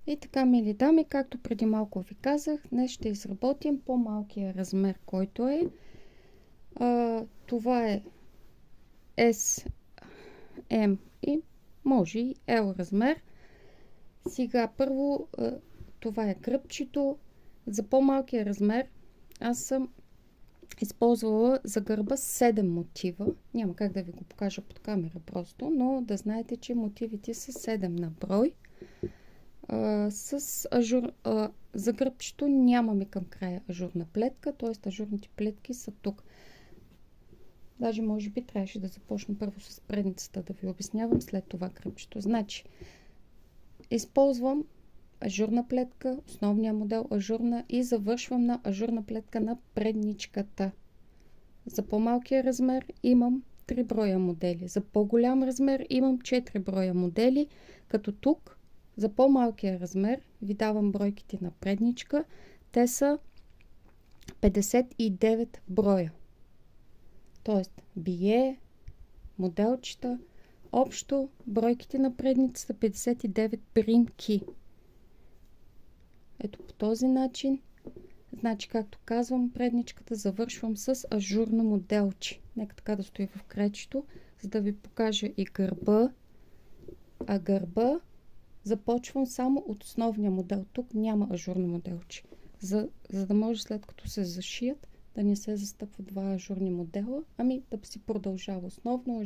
И така, мили дами, както преди малко ви казах, днес ще изработим по-малкия размер, който е. Това е S, M и може и L размер. Сега първо това е кръпчето. За по-малкия размер аз съм използвала за гърба 7 мотива. Няма как да ви го покажа под камера просто, но да знаете, че мотивите са 7 на брой. С ажур, за гръбчето нямаме към края ажурна плетка, т.е. ажурните плетки са тук. Даже може би трябваше да започна първо с предницата да ви обяснявам, след това гръбчето. Значи, използвам ажурна плетка, основния модел ажурна и завършвам на ажурна плетка на предничката. За по-малкия размер имам 3 броя модели. За по-голям размер имам 4 броя модели, като тук за по-малкия размер ви давам бройките на предничка. Те са 59 броя. Тоест бие, моделчета, общо бройките на предницата са 59 примки. Ето по този начин. Значи, както казвам, предничката завършвам с ажурно моделче. Нека така да стои в крайчето, за да ви покажа и гърба. А гърба започвам само от основния модел. Тук няма ажурно моделче. За да може след като се зашият, да не се застъпват два ажурни модела, ами да си продължава основно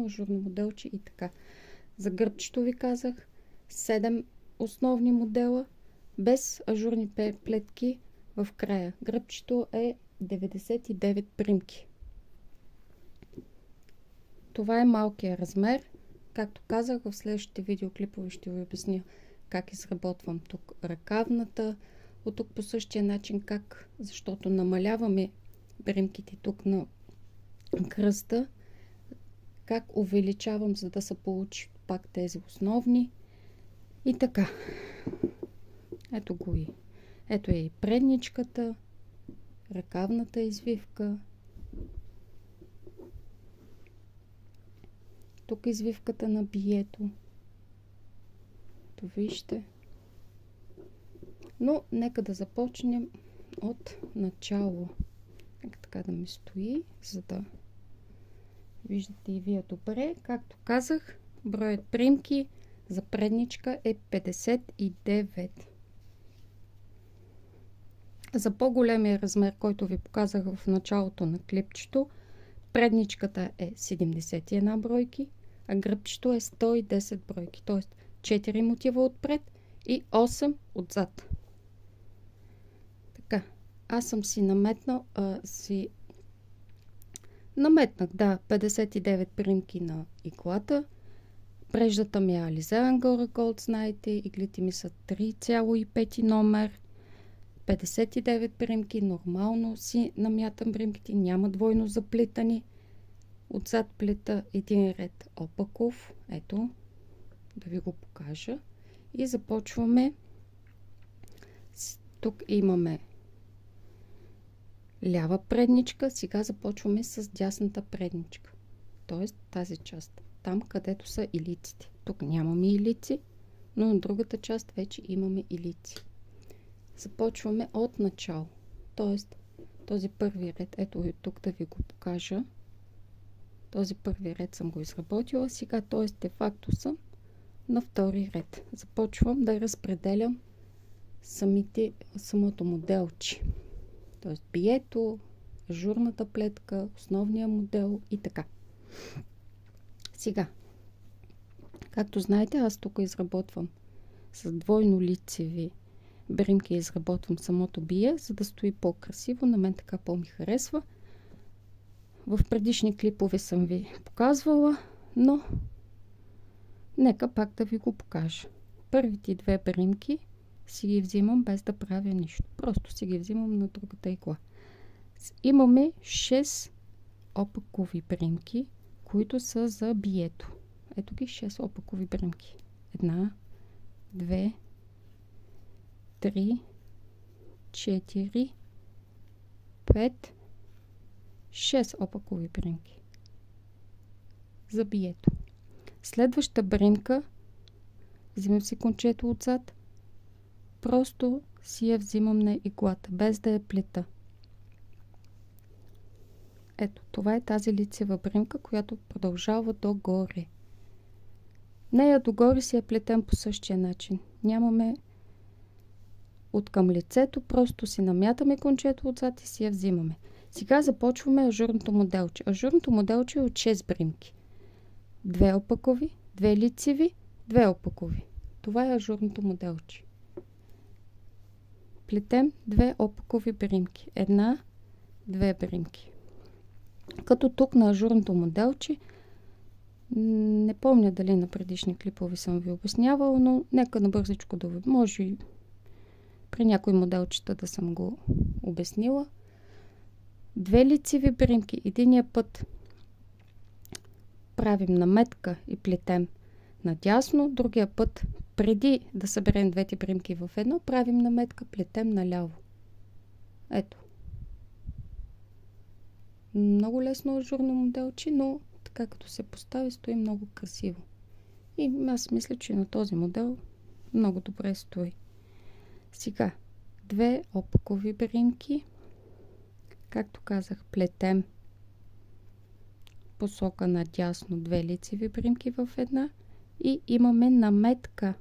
ажурно моделче и така. За гърбчето ви казах 7 основни модела, без ажурни плетки в края. Гръбчето е 99 примки. Това е малкият размер. Както казах, в следващите видеоклипове ще ви обясня как изработвам тук ръкавната. От тук по същия начин защото намаляваме примките тук на кръста, как увеличавам, за да се получи пак тези основни. И така. Ето го и. Ето е и предничката, ръкавната извивка. Тук извивката на бието. То вижте. Но нека да започнем от начало. Нека така да ми стои, за да виждате и вие добре. Както казах, броят примки за предничка е 59. За по-големия размер, който ви показах в началото на клипчето, предничката е 71 бройки, а гръбчето е 110 бройки. Т.е. 4 мотива отпред и 8 отзад. Така, аз съм си наметнах 59 примки на иглата. Преждата ми е Alize Angora Gold, знаете, иглите ми са 3,5 номер. 59 примки, нормално си намятам примките, няма двойно заплитани. Отзад плета един ред опаков, ето, да ви го покажа. И започваме. Тук имаме лява предничка, сега започваме с дясната предничка. Т.е. тази част, там където са илиците. Тук нямаме илици, но на другата част вече имаме илици. Започваме от начало. Т.е. този първи ред, ето и тук да ви го покажа. Този първи ред съм го изработила. Сега, т.е. де-факто съм на втори ред. Започвам да разпределям самото моделче. Т.е. бието, ажурната плетка, основния модел и така. Сега, както знаете, аз тук изработвам с двойно лицеви бримки, изработвам самото бие, за да стои по-красиво. На мен така по-ми харесва. В предишни клипове съм ви показвала, но нека пак да ви го покажа. Първите две бримки си ги взимам без да правя нищо. Просто си ги взимам на другата игла. Имаме 6 опакови бримки, които са за бието. Ето ги 6 опакови бримки. 1, 2, 3, 4, 5, 6 опакови бримки за бието. Следваща бримка, взимам си кончето отзад, просто си я взимам на иглата, без да я плета. Ето, това е тази лицева бримка, която продължава догоре. Нея догоре си я плетем по същия начин. Нямаме от към лицето, просто си намятаме кончето отзад и си я взимаме. Сега започваме ажурното моделче. Ажурното моделче е от 6 бримки. 2 опакови, 2 лицеви, 2 опакови. Това е ажурното моделче. Плетем 2 опакови бримки. 1, 2 бримки. Като тук на ажурното моделче, не помня дали на предишни клипове съм ви обяснявала, но нека набързичко да ви, може и при някои моделчета да съм го обяснила. 2 лицеви бримки. Единия път правим наметка и плетем надясно, другия път, преди да съберем двете бримки в едно, правим наметка, плетем наляво. Ето. Много лесно ажурно моделче, но така като се постави, стои много красиво. И аз мисля, че на този модел много добре стои. Сега, 2 опакови бримки. Както казах, плетем посока надясно 2 лицеви бримки в една и имаме наметка.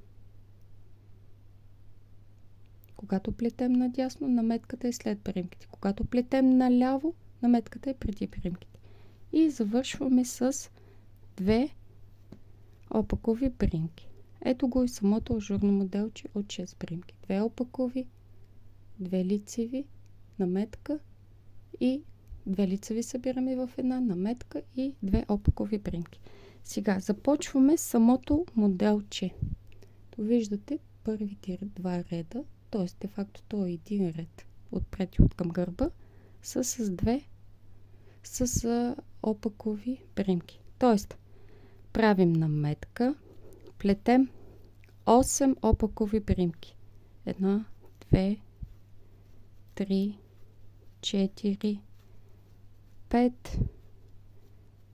Когато плетем надясно, наметката е след бримките. Когато плетем наляво, наметката е преди бримките. И завършваме с 2 опакови бримки. Ето го и самото ажурно моделче от 6 бримки. 2 опакови, 2 лицеви, наметка и 2 лицеви събираме в една, наметка и 2 опакови бримки. Сега започваме самото моделче. То виждате първите 2 реда, т.е. де факто то е един ред отпред и от към гърба, с 2 с опакови бримки. Т.е. правим наметка, плетем 8 опакови бримки. 1, 2, 3, 4, 5,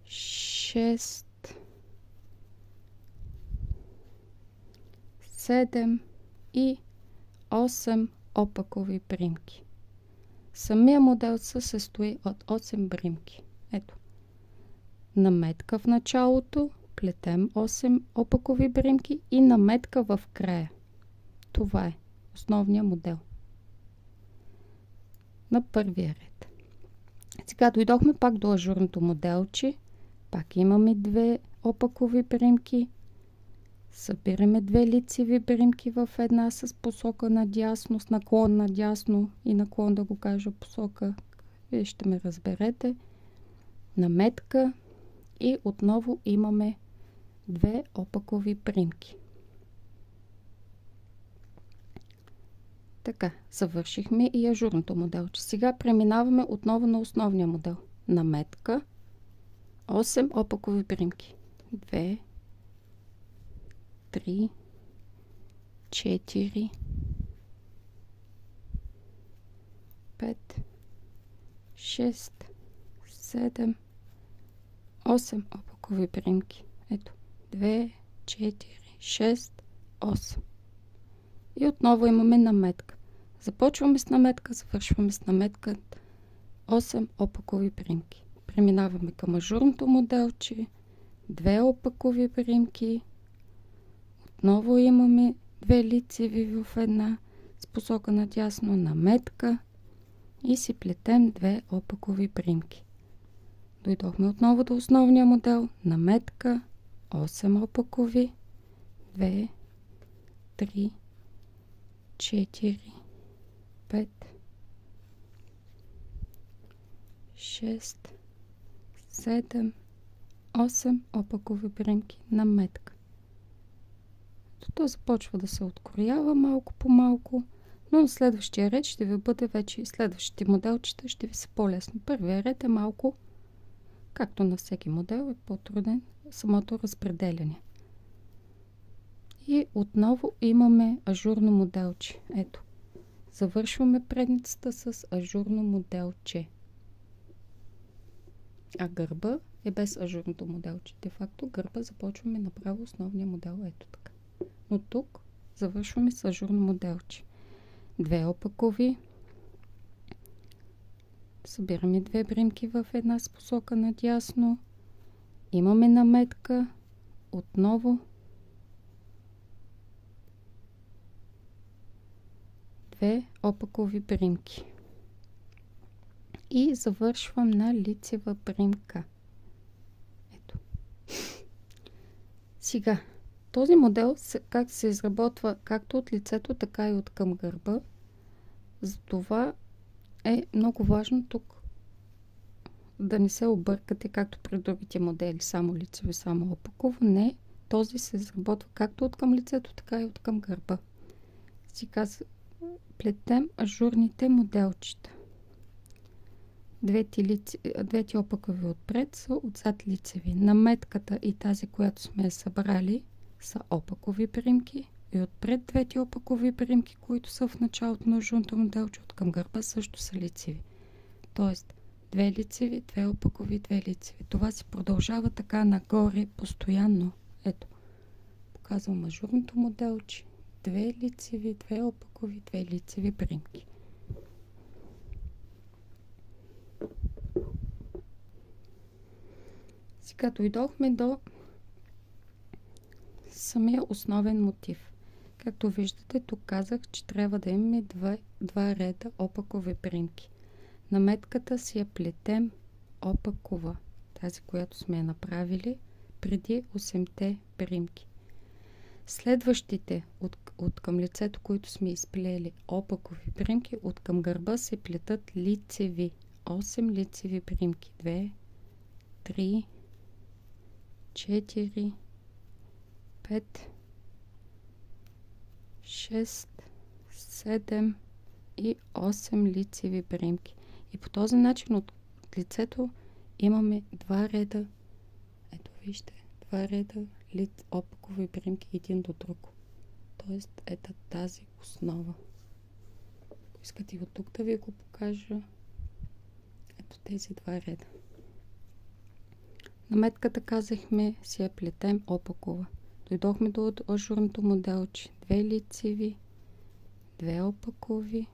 6, 7 и 8 опакови бримки. Самия модел се състои от 8 бримки. Ето. Наметка в началото, плетем 8 опакови бримки и наметка в края. Това е основният модел на първия ред. Сега дойдохме пак до ажурното моделче. Пак имаме 2 опакови бримки. Събираме 2 лицеви бримки в една с посока надясно, с наклон надясно и наклон, да го кажа, посока. Вие ще ме разберете. Наметка и отново имаме 2 опакови бримки. Така, завършихме и ажурното моделче. Сега преминаваме отново на основния модел. Наметка, 8 опакови бримки. 2, 3, 4, 5, 6, 7, 8 опакови бримки. Ето, 2, 4, 6, 8. И отново имаме наметка. Започваме с наметка, завършваме с наметка, 8 опакови бримки. Преминаваме към ажурното моделче, 2 опакови бримки. Отново имаме 2 лицеви в една с посока надясно, наметка и си плетем 2 опакови бримки. Дойдохме отново до основния модел, наметка, 8 опакови, 2, 3, 4, 5, 6, 7, 8 опакови бримки, наметка. То започва да се откроява малко по малко, но на следващия ред ще ви бъде вече, следващите моделчета ще ви са по-лесно. Първият ред е малко, както на всеки модел, е по-труден самото разпределяне. И отново имаме ажурно моделче. Ето, завършваме предницата с ажурно моделче. А гърба е без ажурното моделче. Де факто гърба започваме направо основния модел. Ето така. Но тук завършваме с ажурно моделче. 2 опакови, събираме 2 бримки в една посока надясно, имаме наметка, отново 2 опакови бримки и завършвам на лицева бримка. Ето. Сега, този модел как се изработва както от лицето, така и от към гърба. Затова е много важно тук да не се объркате, както при другите модели, само лицево и само опаково. Не, този се изработва както от към лицето, така и от към гърба. Сега плетем ажурните моделчета. Двете опакови отпред са отзад лицеви. Наметката и тази, която сме събрали, са опакови бримки. И отпред двете опакови бримки, които са в началото на ажурното моделче, от към гърба също са лицеви. Тоест, 2 лицеви, 2 опакови, 2 лицеви. Това се продължава така нагоре постоянно. Ето, показвам ажурното моделче. 2 лицеви, 2 опакови, 2 лицеви бримки. Сега дойдохме до самия основен мотив. Както виждате, тук казах, че трябва да имаме 2 реда опакови бримки. Наметката си я плетем опакова, тази, която сме направили преди 8-те бримки. Следващите от към лицето, които сме изплели опакови бримки, от към гърба се плетат лицеви. 8 лицеви бримки. 2, 3, 4, 5, 6, 7 и 8 лицеви бримки. И по този начин от лицето имаме 2 реда. Ето вижте, 2 реда опакови бримки един до друг. Тоест ето тази основа. Ако искате и от тук да ви го покажа, ето тези 2 реда. Наметката, казахме, си я плетем опакова. Дойдохме до ажурното моделче. 2 лицеви, 2 опакови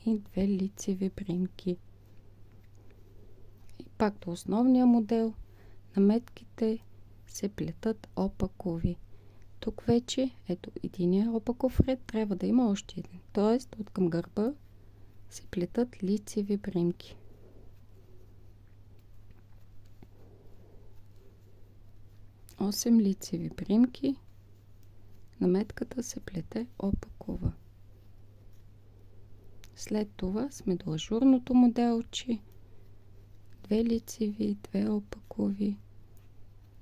и 2 лицеви бримки. И пак до основния модел наметките се плетат опакови. Тук вече, ето, единия опаков ред трябва да има още един. Тоест, от към гърба се плетат лицеви бримки. Осем лицеви бримки. Наметката се плете опакова. След това сме до ажурното моделче. 2 лицеви, 2 опакови,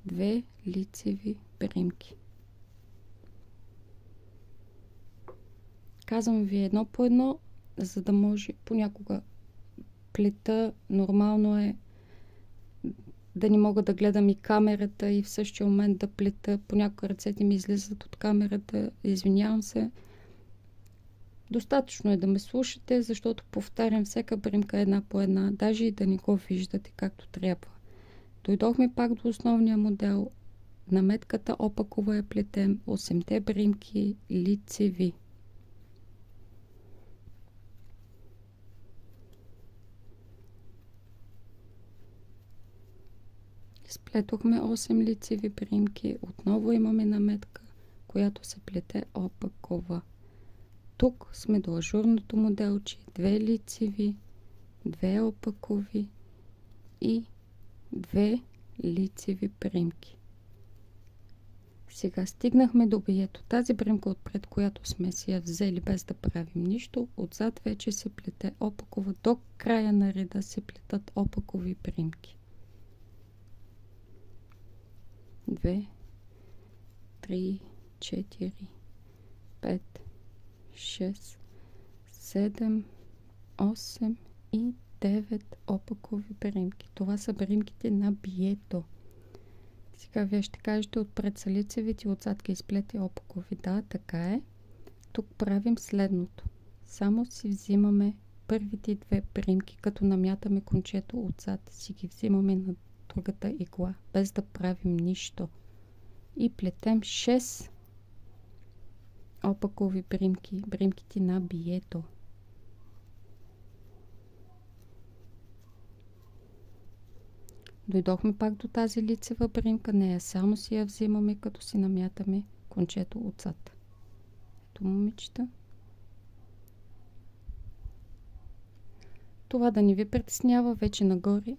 2 лицеви бримки. Казвам ви едно по едно, за да може понякога плета. Нормално е да не мога да гледам и камерата и в същия момент да плета. Понякога ръцете ми излизат от камерата. Извинявам се. Достатъчно е да ме слушате, защото повтарям всяка бримка една по една, даже и да не го виждате както трябва. Дойдохме пак до основния модел. Наметката опакова я плетем. 8-те бримки лицеви. Сплетохме 8 лицеви бримки. Отново имаме наметка, която се плете опакова. Тук сме до ажурното моделче. 2 лицеви, 2 опакови и 2 лицеви бримки. Сега стигнахме до бието. Тази бримка отпред, която сме си я взели без да правим нищо, отзад вече се плете опакова. До края на реда се плетат опакови бримки. 2, 3, 4, 5, 6, 7, 8 и 9 опакови бримки. Това са бримките на бието. Сега вие ще кажете, отпред са лицевите, отзад ги изплете опакови. Да, така е. Тук правим следното. Само си взимаме първите 2 бримки, като намятаме кончето отзад. Си ги взимаме на другата игла, без да правим нищо. И плетем 6 опакови бримки, бримките на бието. Дойдохме пак до тази лицева примка. Нея само си я взимаме, като си намятаме кончето отзад. Ето, момичета. Това да не ви притеснява, вече нагоре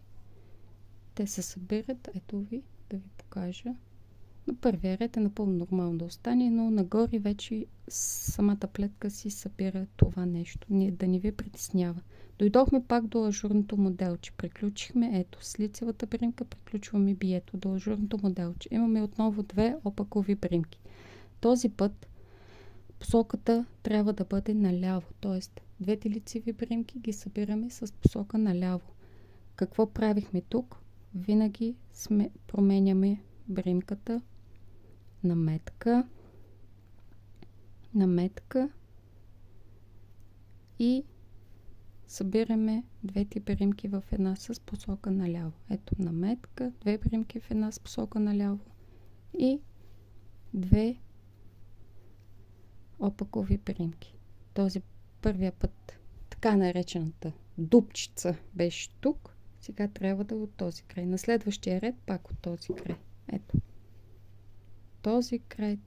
те се събират. Ето ви, да ви покажа. На първия ред е напълно нормално да остане, но нагоре вече самата плетка си събира това нещо. Да не ви притеснява. Дойдохме пак до ажурното моделче. Приключихме, ето, с лицевата примка приключваме бието до ажурното моделче. Имаме отново две опакови примки. Този път посоката трябва да бъде наляво, т.е. двете лицеви примки ги събираме с посока наляво. Какво правихме тук? Винаги променяме бримката, наметка и събираме двете бримки в една с посока наляво. Ето, наметка, две бримки в една с посока наляво и две опакови бримки. Този първия път, така наречената дупчица, беше тук. Сега трябва да е от този край. На следващия ред пак от този край. Ето. Този край,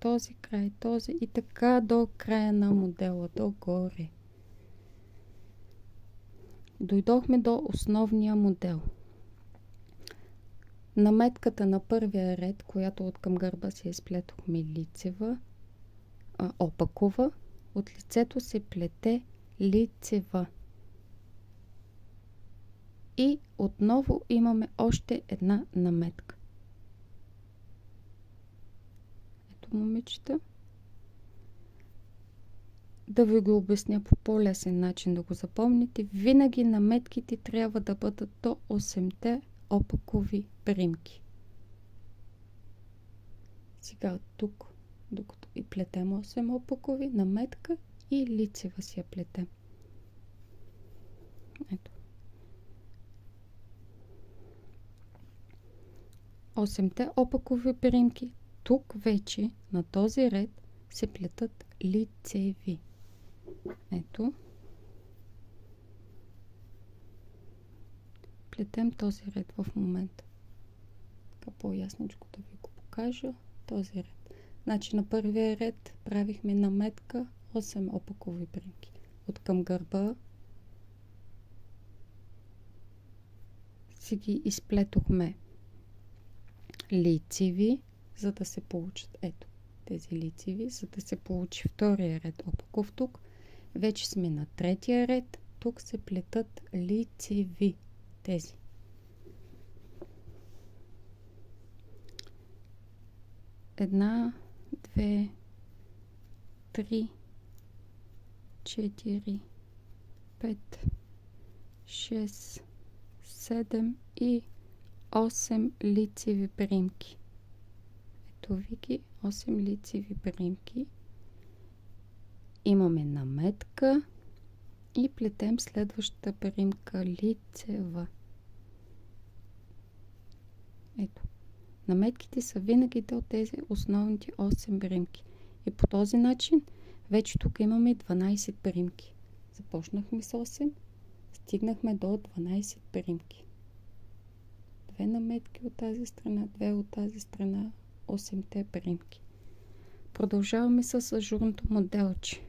този и така до края на модела, догоре. Дойдохме до основния модел. Наметката на първия ред, която от към гърба си изплетохме лицева, опакова, от лицето се плете лицева. И отново имаме още една наметка. Ето, момичета. Да ви го обясня по по-лесен начин да го запомните. Винаги наметките трябва да бъдат до 8-те опакови примки. Сега тук, докато и плетем 8 опакови, наметка и лицева си я плетем. Ето. 8-те опакови примки. Тук вече на този ред се плетат лицеви. Ето. Плетем този ред в момента. Така по-ясничко да ви го покажа. Този ред. Значи на първия ред правихме наметка 8 опакови примки. От към гърба си ги изплетохме лицеви, за да се получат, ето, тези лицеви, за да се получи втория ред опаков тук. Вече сме на третия ред. Тук се плетат лицеви. Тези. Една, две, три, 4, 5, 6, 7 и 8 лицеви примки. Ето ви ги, 8 лицеви примки. Имаме наметка и плетем следващата примка лицева. Ето. Наметките са винаги до тези основните 8 примки. И по този начин вече тук имаме 12 примки. Започнахме с 8, стигнахме до 12 примки. Две наметки от тази страна, две от тази страна, 8-те примки. Продължаваме с ажурното моделче.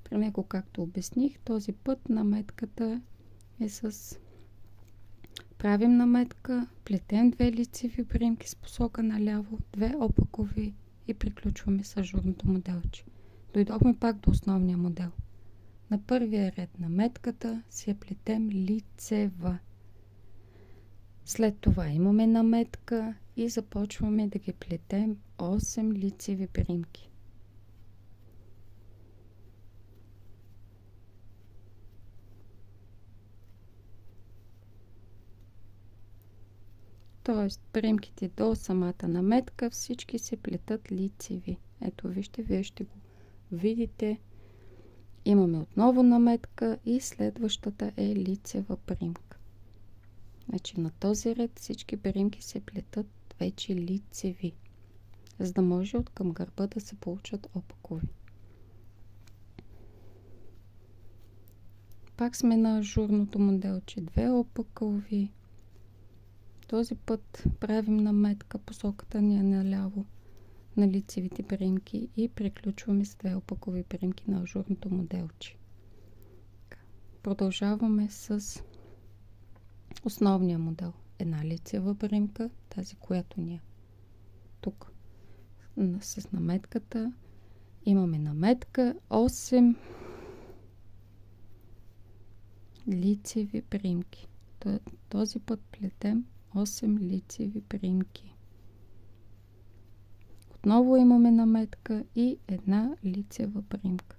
При него, както обясних, този път наметката е с... Правим наметка, плетем две лицеви примки с посока наляво, две опакови и приключваме с ажурното моделче. Дойдохме пак до основния модел. На първия ред наметката си я плетем лицева. След това имаме наметка и започваме да ги плетем 8 лицеви примки. Тоест, примките до самата наметка всички се плетат лицеви. Ето вижте, вие ще го видите. Имаме отново наметка и следващата е лицева примка. Значи на този ред всички примки се плетат вече лицеви, за да може от към гърба да се получат опакови. Пак сме на ажурното моделче. Две опакови, Този път правим наметка, посоката ни е наляво на лицевите приемки и приключваме с 2 опакови приемки на ажурното моделче. Продължаваме с основния модел. Една лицева приемка, тази, която ни е тук с наметката. Имаме наметка 8 лицеви приемки. Този път плетем 8 лицеви приемки. Отново имаме наметка и една лицева приемка.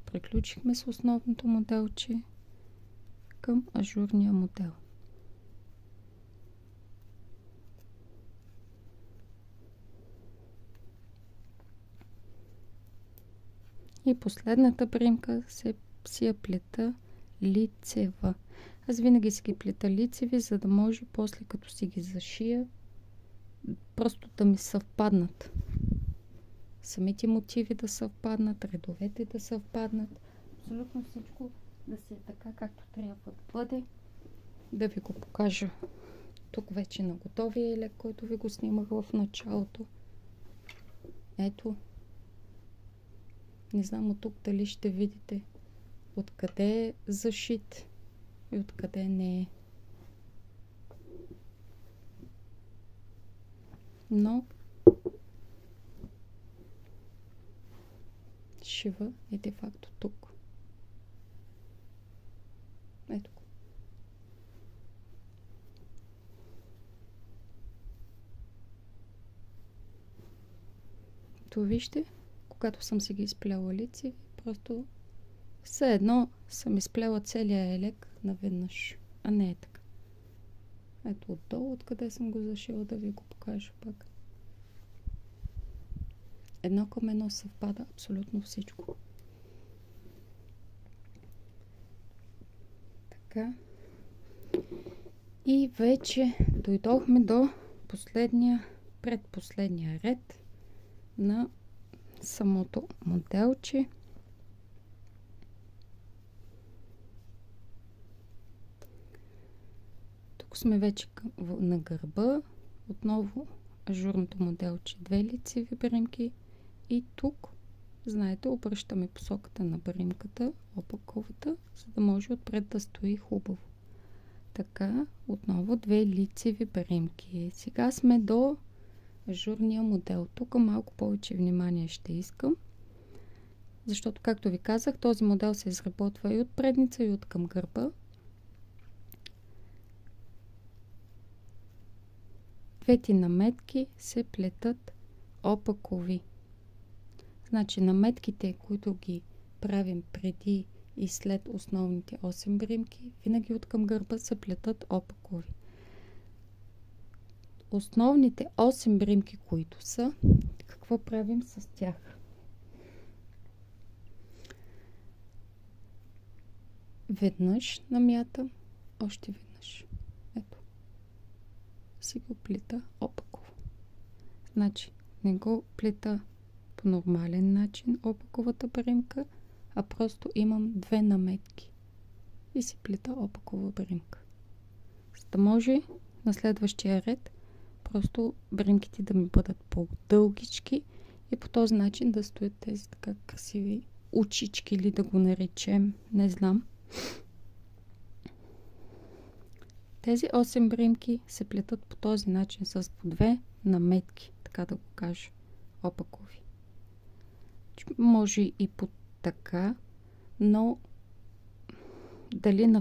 Приключихме с основното моделче към ажурния модел. И последната приемка си я плета лицева. Аз винаги си ги плета лицеви, за да може после като си ги зашия, просто да ми съвпаднат. Самите мотиви да съвпаднат, редовете да съвпаднат. Абсолютно всичко да си е така, както трябва да бъде. Да ви го покажа тук вече на готовия елек, който ви го снимах в началото. Ето. Не знам от тук дали ще видите откъде е зашит и откъде не е. Но шива е де-факто тук. Ето го. То вижте, когато съм си ги изпляла лицеви, просто все едно съм изпляла целия елек наведнъж, а не е така. Ето отдолу, откъде съм го зашила, да ви го покажа пак. Едно към едно съвпада абсолютно всичко. Така. И вече дойдохме до предпоследния ред на самото моделче. Тук сме вече на гърба. Отново ажурното моделче, 2 лицеви приемки. И тук, знаете, обръщаме посоката на приемката, опаковата, за да може отпред да стои хубаво. Така, отново 2 лицеви приемки. Сега сме до ажурния модел. Тук малко повече внимание ще искам, защото, както ви казах, този модел се изработва и от предница, и от към гърба. Двете наметки се плетат опакови. Значи наметките, които ги правим преди и след основните 8 приемки, винаги от към гърба се плетат опакови. Основните 8 приемки, които са, какво правим с тях? Веднъж намятам, още веднъж. Ето. Си го плета опаково. Значи, не го плета по нормален начин опаковата приемка, а просто имам 2 наметки. И си плета опакова приемка. За да може на следващия ред просто приемките да ми бъдат по-дългички и по този начин да стоят тези така красиви очички, или да го наречем, не знам. Тези 8 приемки се плетат по този начин с по 2 наметки, така да го кажа, опакови. Може и по така, но дали на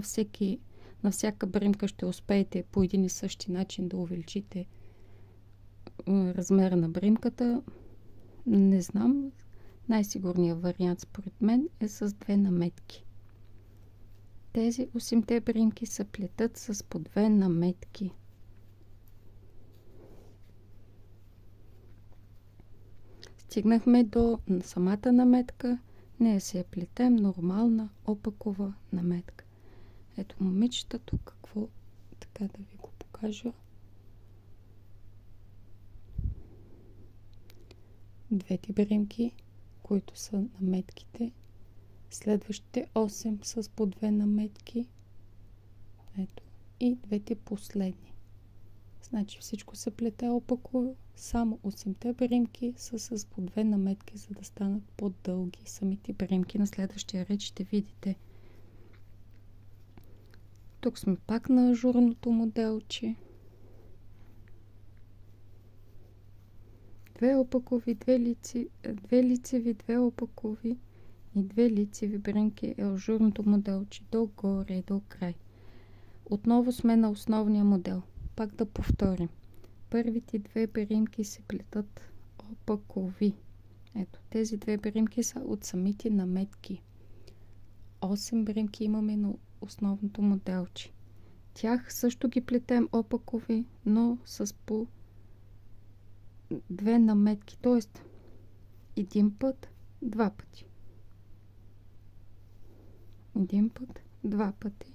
всяка приемка ще успеете по един и същи начин да увеличите размера на приемката, не знам. Най-сигурният вариант според мен е с 2 наметки. Тези 8-те приемки се плетат с по 2 наметки. Стигнахме до самата наметка. Нея си я плетем нормална опакова наметка. Ето, момичета, тук какво, така да ви го покажа. Двете приемки, които са наметките. Следващите 8 с по 2 наметки. Ето. И двете последни. Значи всичко се плете опаково, само 8-те бримки са с по 2 наметки, за да станат по-дълги. Самите бримки на следващия ред ще видите. Тук сме пак на ажурното моделче. 2 опакови, 2 лицеви, 2 опакови и 2 лицеви бримки е ажурното моделче догоре и до край. Отново сме на основния модел. Пак да повторим. Първите 2 бримки се плетат опакови. Ето, тези 2 бримки са от самите наметки. 8 бримки имаме на основното моделче. Тях също ги плетем опакови, но с по 2 наметки. Т.е. един път, 2 пъти. Един път, 2 пъти.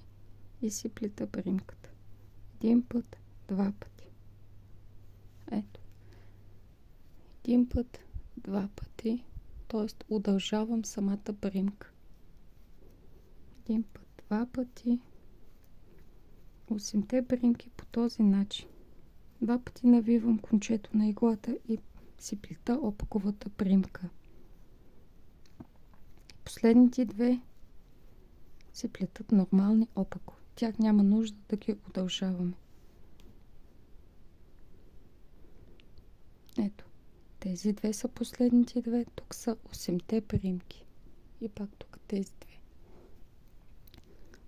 И си плета бримката. Един път, 2 пъти. Ето. Един път, 2 пъти. Т.е. удължавам самата бримка. Един път, 2 пъти. 8-те бримки по този начин. 2 пъти навивам кончето на иглата и си плета опаковата бримка. Последните 2 се плетат нормални опакови. Тях няма нужда да ги удължаваме. Ето, тези 2 са последните 2. Тук са 8-те бримки. И пак тук тези 2.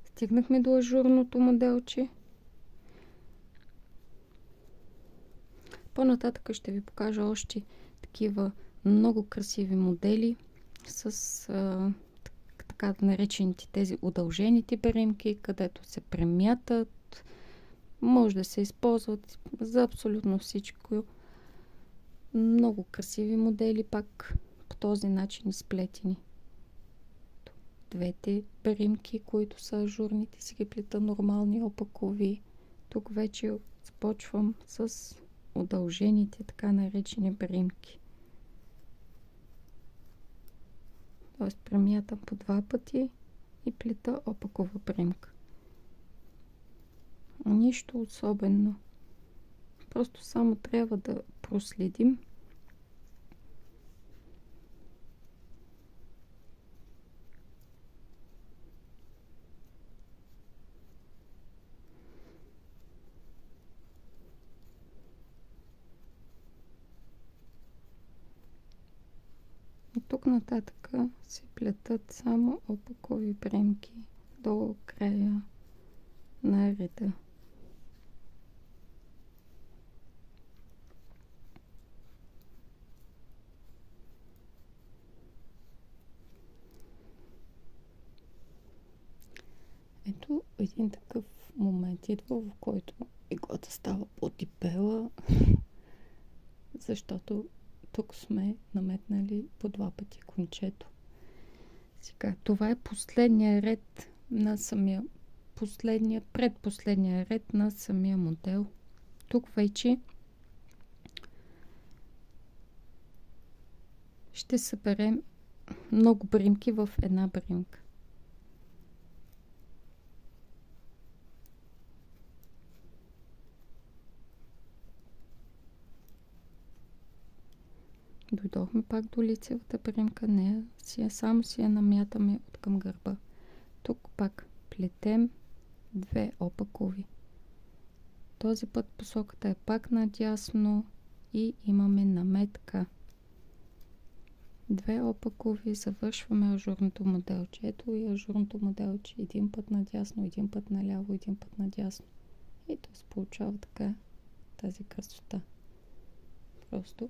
Стигнахме до ажурното моделче. По-нататък ще ви покажа още такива много красиви модели с така наречените тези удължените бримки, където се премятат. Може да се използват за абсолютно всичко. Много красиви модели, пак по този начин изплетени. Двете бримки, които са ажурните, си ги плета нормални опакови. Тук вече започвам с удължените, така наречени бримки. Тоест премятам по 2 пъти и плета опакова бримка. Нищо особено. Просто само трябва да проследим. И тук нататък се плетат само опакови бримки до края на реда. Ето един такъв момент идва, в който иглата става по-дебела, защото тук сме наметнали по 2 пъти кончето. Сега, това е последния ред на самия предпоследния ред на самия модел. Тук вече ще съберем много бримки в една бримка. Дойдохме пак до лицевата бримка, нея само си я намятаме от към гърба. Тук пак плетем 2 опакови. Този път посоката е пак надясно и имаме наметка. 2 опакови, завършваме ажурното моделче. Ето и ажурното моделче. Един път надясно, един път наляво, един път надясно. И то се получава така тази красота. Просто.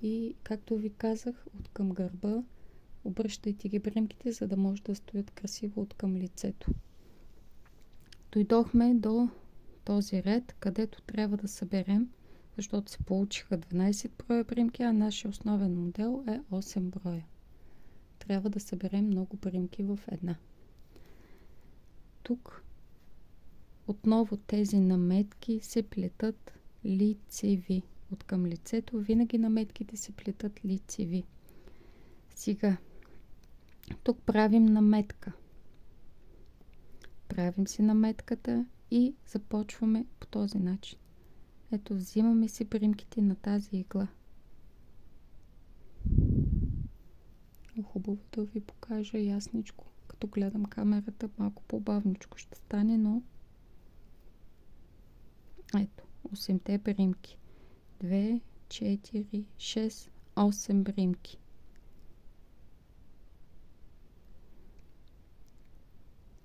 И както ви казах, от към гърба обръщайте ги бримките, за да може да стоят красиво от към лицето. Дойдохме до този ред, където трябва да съберем, защото се получиха 12 броя бримки, а нашия основен модел е 8 броя. Трябва да съберем много бримки в една. Тук отново тези наметки се плетат лицеви. От към лицето винаги наметките се плетат лицеви. Сега, тук правим наметка. Правим си наметката и започваме по този начин. Ето, взимаме си примките на тази игла. Хубаво да ви покажа ясничко. Като гледам камерата, малко по-бавничко ще стане, но ето, 8-те примки. 2, 4, 6, 8 примки.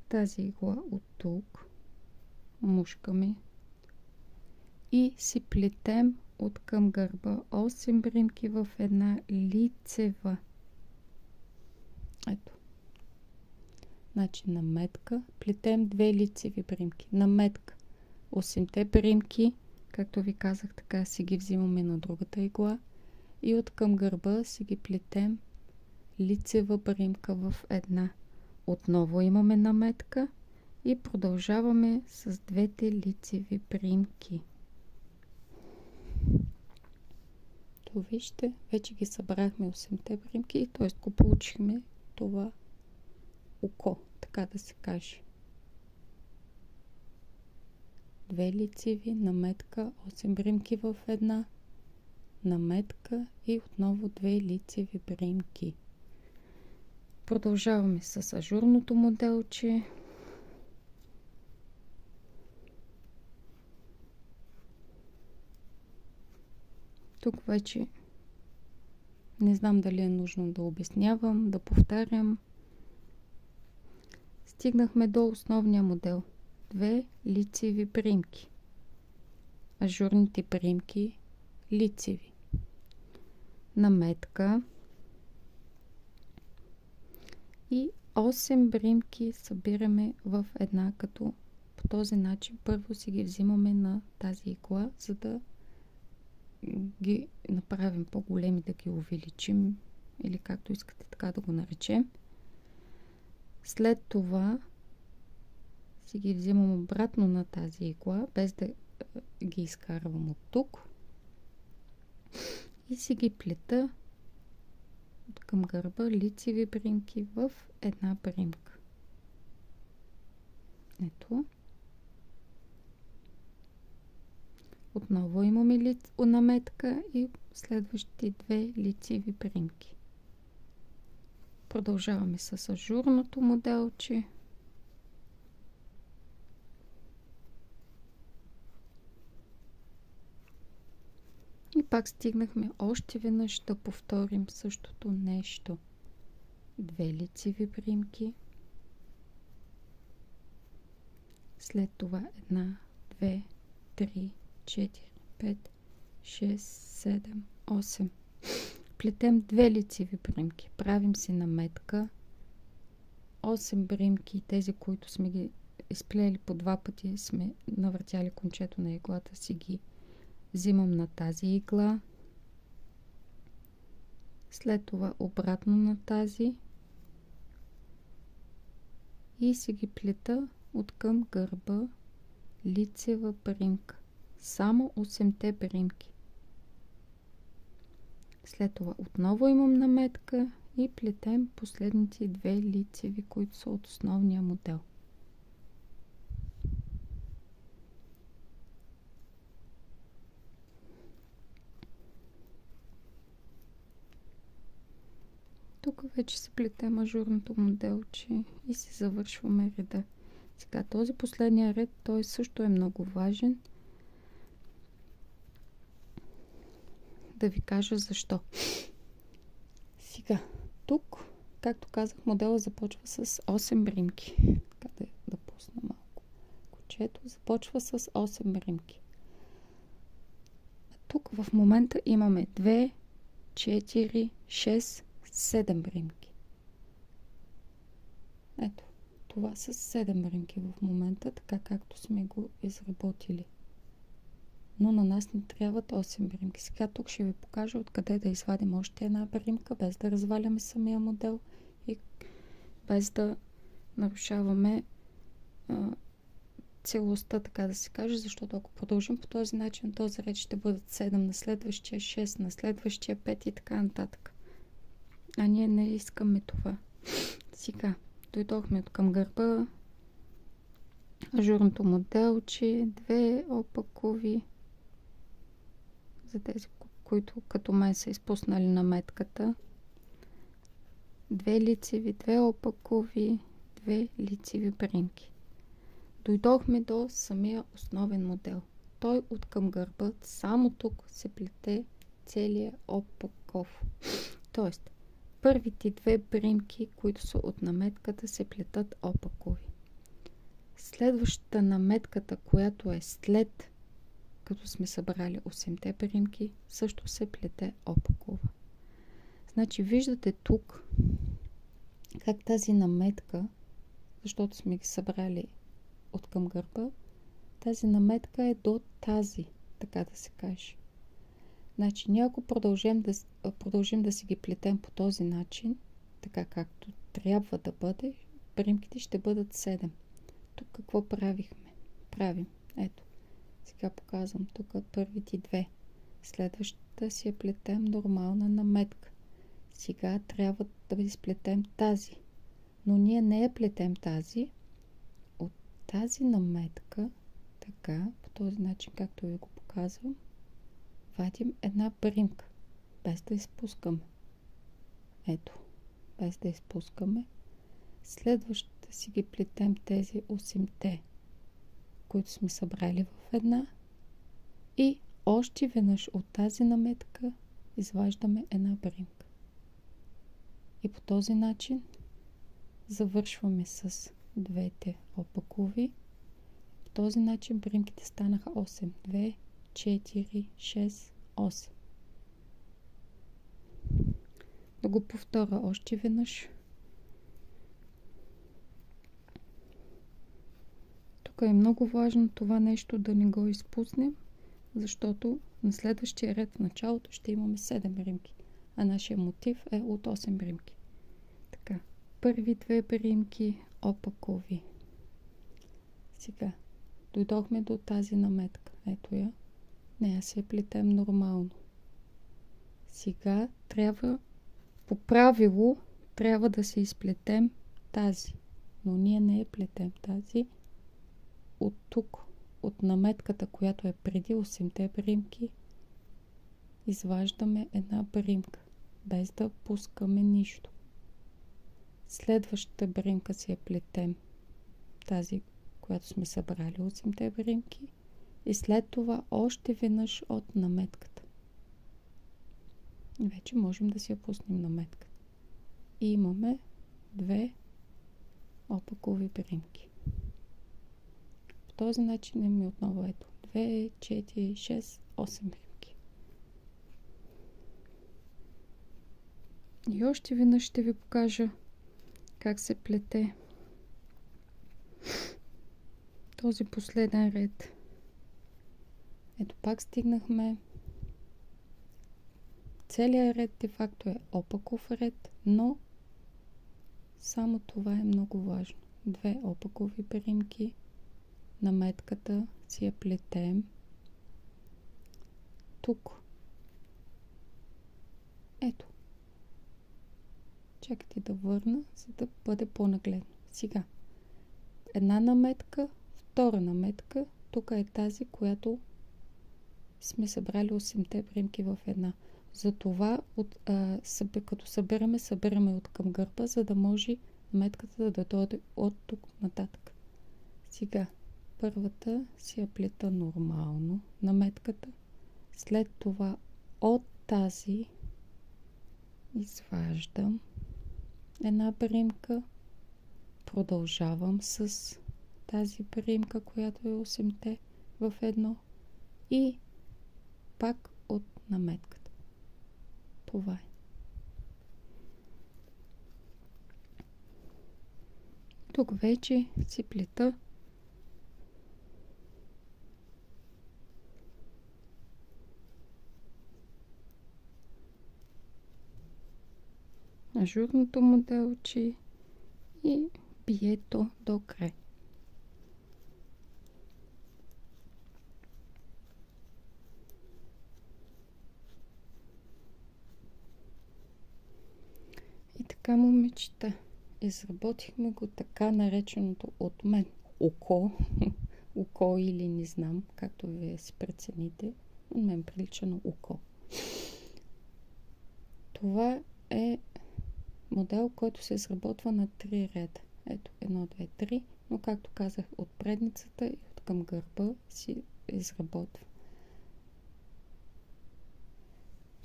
Тази игла от тук мушкаме и си плетем от към гърба 8 примки в една лицева. Ето. Значи наметка, плетем 2 лицеви примки. Наметка 8-те примки, както ви казах, така си ги взимаме на другата игла и от към гърба си ги плетем лицева примка в една. Отново имаме наметка и продължаваме с двете лицеви примки. То вижте, вече ги събрахме 8-те примки, т.е. го получихме това око, така да се каже. 2 лицеви, наметка, 8 примки в една, наметка и отново 2 лицеви примки. Продължаваме с ажурното моделче. Тук вече не знам дали е нужно да обяснявам, да повтарям. Стигнахме до основния модел. 2 лицеви примки. Ажурните примки лицеви. Наметка и 8 примки събираме в една, като по този начин първо си ги взимаме на тази игла, за да ги направим по-големи, да ги увеличим или както искате така да го наречем. След това си ги взимам обратно на тази игла, без да ги изкарвам от тук и си ги плета от към гърба лицеви примки в една примка. Ето. Отново имаме наметка и следващите 2 лицеви примки. Продължаваме с ажурното моделче. И пак стигнахме още веднъж да повторим същото нещо. 2 лицеви примки. След това 1, 2, 3, 4, 5, 6, 7, 8. Плетем 2 лицеви примки. Правим си наметка. 8 примки, тези, които сме ги изплели по 2 пъти, сме навъртяли кончето на иглата, си ги взимам на тази игла. След това обратно на тази и си ги плета от към гърба лицева примка. Само 8-те примки. След това отново имам наметка и плетем последните 2 лицеви, които са от основния модел. Тук вече се плетем ажурното моделче и си завършваме реда. Сега този последния ред, той също е много важен. Да ви кажа защо. Сега, тук, както казах, модела започва с 8 примки. Къде да пусна малко кучето? Започва с 8 примки. Тук в момента имаме 2, 4, 6, 7 примки. Ето, това са 7 примки в момента, така както сме го изработили. Но на нас ни трябват 8 примки. Сега тук ще ви покажа откъде да извадим още една примка, без да разваляме самия модел и без да нарушаваме целостта, така да се каже, защото ако продължим по този начин, този ред ще бъдат 7 на следващия, 6 на следващия, 5 и така нататък. А ние не искаме това. Сега дойдохме от към гърба, ажурното моделче, 2 опакови за тези, които като мен са изпуснали наметката. 2 лицеви, 2 опакови, 2 лицеви примки. Дойдохме до самия основен модел. Той от към гърба, само тук се плете целият опаков. Тоест, първите 2 примки, които са от наметката, се плетат опакови. Следващата наметката, която е след като сме събрали 8-те примки, също се плете опакова. Значи виждате тук как тази наметка, защото сме ги събрали от към гърба, тази наметка е до тази, така да се каже. Значи ние ако продължим да си ги плетем по този начин, така както трябва да бъде, примките ще бъдат 7. Тук какво правим? Ето. Сега показвам тук първите 2. Следващата си я плетем нормална наметка. Сега трябва да изплетем тази. Но ние не я плетем тази. От тази наметка, така, по този начин, както ви го показвам, вадим една примка, без да изпускаме. Ето, без да изпускаме. Следващата си ги плетем тези 8-те, които сме събрали в една. И още веднъж от тази наметка изваждаме една примка. И по този начин завършваме с 2 опакови. По този начин примките станаха 8. 2, 4, 6, 8. Да го повторя още веднъж. Тук е много важно това нещо да не го изпуснем, защото на следващия ред в началото ще имаме 7 римки, а нашия мотив е от 8 римки. Така, първи 2 римки опакови. Сега дойдохме до тази наметка. Ето я. Нея се плетем нормално. Сега по правило трябва да се изплетем тази, но ние не я плетем тази. От тук, от наметката, която е преди 8-те примки, изваждаме една примка, без да пускаме нищо. Следващата примка си я плетем, тази, която сме събрали 8-те примки, и след това още веднъж от наметката. Вече можем да си я пуснем наметката. И имаме 2 опакови примки. По този начин имаме отново ето 2, 4, 6, 8 примки. И още веднъж ще ви покажа как се плете този последен ред. Ето пак стигнахме. Целият ред де факто е опаков ред, но само това е много важно. 2 опакови примки. Наметката си я плетем. Тук. Ето. Чакайте да върна, за да бъде по-нагледно. Сега. Една наметка, втора наметка. Тук е тази, която сме събрали 8-те примки в една. Затова, като събираме от към гърба, за да може наметката да дойде от тук нататък. Сега. Първата си я плета нормално, наметката. След това от тази изваждам една примка. Продължавам с тази примка, която е 8-те в едно. И пак от наметката. Това е. Тук вече си плета ажурното моделче и бието до край. И така, момичета, изработихме го така нареченото от мен око, око или не знам, както вие си прецените. от мен прилича на око. Това е модел, който се изработва на 3 реда. Ето, 1, 2, 3, но както казах, от предницата и от към гърба си изработва.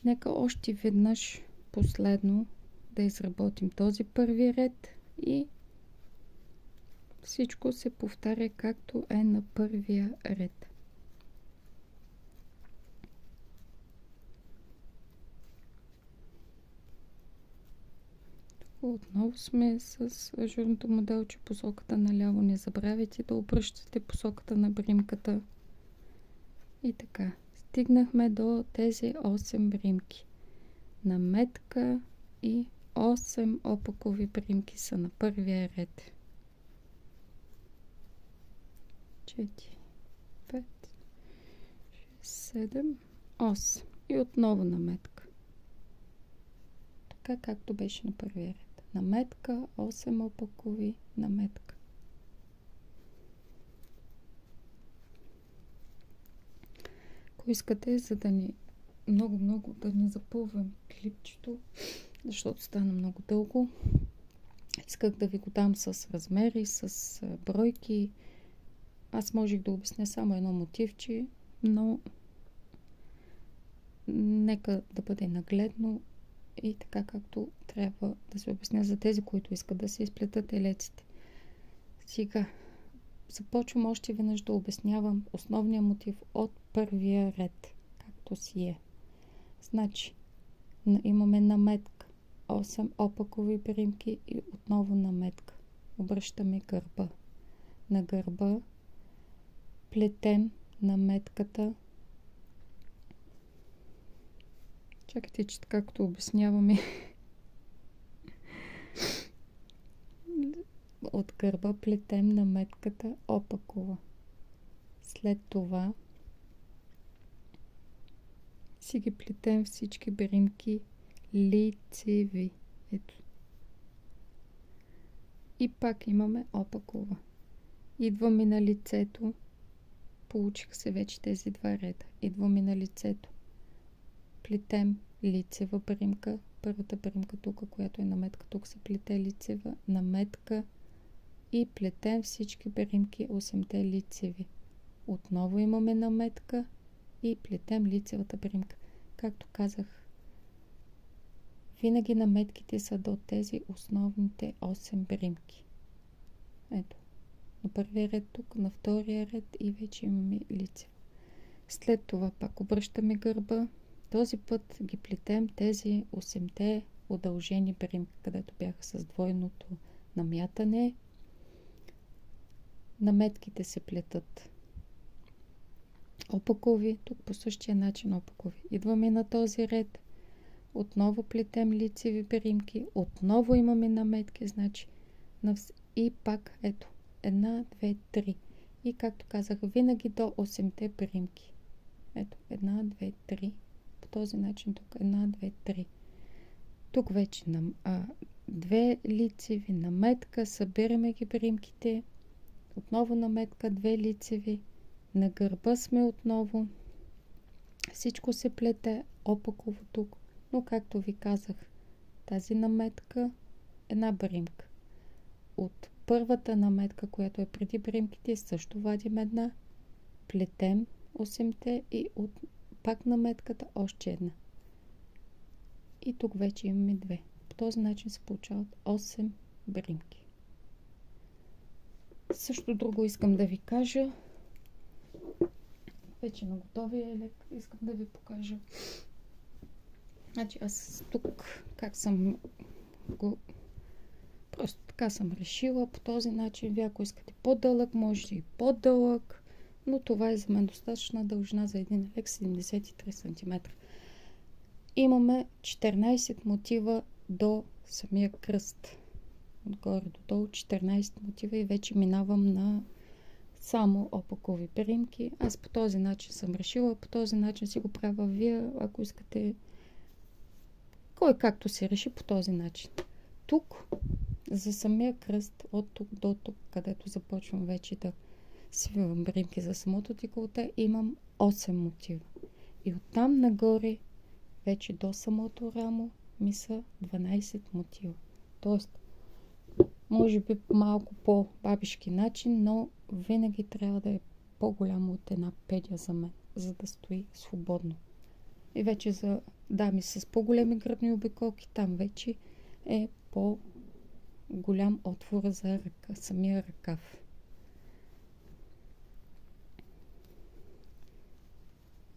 Нека още веднъж последно да изработим този първи ред и всичко се повтаря както е на първия ред. Отново сме с ажурното моделче, посоката наляво. Не забравяйте да обръщате посоката на бримката. И така, стигнахме до тези 8 бримки. Наметка и 8 опакови бримки са на първия ред. 4, 5, 6, 7, 8. И отново наметка. Така както беше на първия ред. Наметка, 8 опакови, наметка. Ако искате, за да ни много да ни запълвам клипчето, защото стана много дълго, исках да ви го дам с размери, с бройки. Аз можех да обясня само едно мотивче, но нека да бъде нагледно и така както трябва да се обясня за тези, които искат да се изплетат елеците. Сега започвам още веднъж да обяснявам основния мотив от първия ред, както си е. Значи, имаме наметка, 8 опакови бримки и отново наметка. Обръщаме гърба. На гърба плетем наметката. Чакайте, че така както обясняваме. От гърба плетем наметката опакова. След това си ги плетем всички бримки лицеви. Ето. И пак имаме опакова. Идваме на лицето. Получиха се вече тези два реда. Идваме на лицето. Плетем лицева бримка. Първата бримка тук, която е наметка, тук се плете лицева наметка и плетем всички бримки 8-те лицеви. Отново имаме наметка и плетем лицевата бримка. Както казах, винаги наметките са до тези основните 8 бримки. Ето, на първия ред тук, на втория ред и вече имаме лицева. След това пак обръщаме гърба. Този път ги плетем тези 8-те удължени бримки, където бяха с двойното намятане. Наметките се плетат опакови, тук по същия начин опакови. Идваме на този ред, отново плетем лицеви бримки, отново имаме наметки, значи и пак ето, 1, 2, 3. И както казах, винаги до 8-те бримки. Ето, 1, 2, 3. По този начин тук 1, 2, 3. Тук вече две лицеви, наметка, събираме ги бримките, отново наметка, 2 лицеви, на гърба сме отново, всичко се плете опаково тук, но както ви казах, тази наметка, една бримка. От първата наметка, която е преди бримките, също вадим една, плетем 8-те и от пак наметката още една. И тук вече имаме 2. По този начин се получават 8 бримки. Също друго искам да ви кажа. Вече на готовия елек искам да ви покажа. Значи аз тук как съм го... Просто така съм решила. По този начин, вие ако искате по-дълъг, може и по-дълъг. Но това е за мен достатъчна дължина за един елек, 73 см. Имаме 14 мотива до самия кръст. Отгоре до долу 14 мотива и вече минавам на само опакови бримки. Аз по този начин съм решила, по този начин си го правя вие, ако искате. Кой както се реши по този начин. Тук, за самия кръст, от тук до тук, където започвам вече да свивам бримки за самото деколте, имам 8 мотива. И оттам нагоре, вече до самото рамо, ми са 12 мотива. Тоест, може би малко по-бабишки начин, но винаги трябва да е по-голямо от една педя за мен, за да стои свободно. И вече за дами с по-големи гръбни обиколки, там вече е по-голям отвор за ръка, самия ръкав.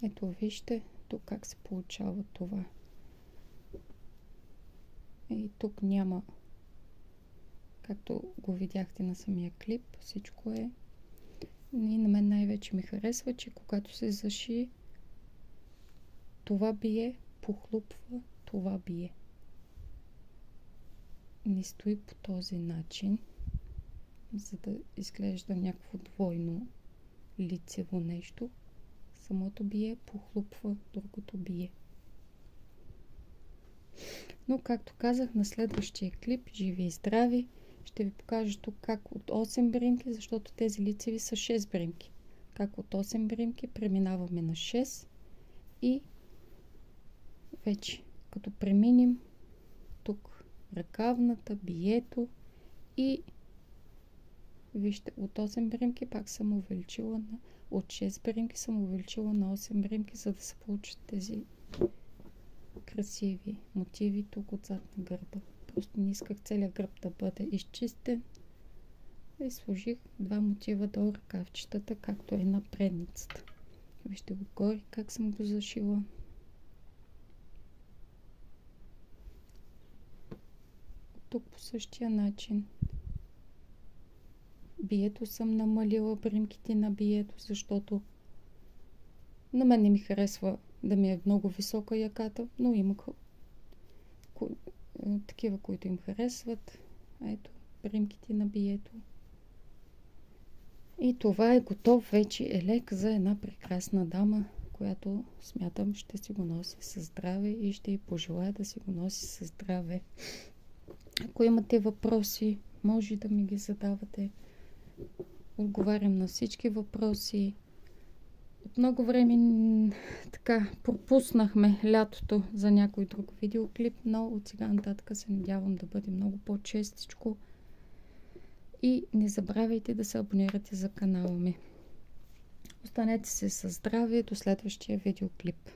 Ето вижте тук как се получава това. И тук няма, както го видяхте на самия клип, всичко е. И на мен най-вече ми харесва, че когато се заши, това бие, похлупва, това бие. Не стои по този начин, за да изглежда някакво двойно лицево нещо. Самото бие, похлупва, другото бие. Но, както казах, на следващия клип, живи и здрави, ще ви покажа тук как от 8 бримки, защото тези лицеви са 6 бримки. Как от 8 бримки преминаваме на 6 и вече като преминем тук ръкавната, бието и вижте, от 8 бримки пак съм увеличила от 6 бримки съм увеличила на 8 бримки, за да се получат тези красиви мотиви тук отзад на гърба. Просто не исках целият гръб да бъде изчистен и сложих 2 мотива до ръкавчетата, както е на предницата. Вижте го горе как съм го зашила. Тук по същия начин. Бието съм намалила бримките на бието, защото на мен не ми харесва да ми е много висока яката, но има такива, които им харесват. Ето, бримките на бието. И това е готов вече елек за една прекрасна дама, която смятам ще си го носи със здраве и ще й пожелая да си го носи със здраве. Ако имате въпроси, може да ми ги задавате. Отговарям на всички въпроси. От много време така пропуснахме лятото за някой друг видеоклип, но от сега нататък се надявам да бъде много по-честичко. И не забравяйте да се абонирате за канала ми. Останете се със здраве до следващия видеоклип.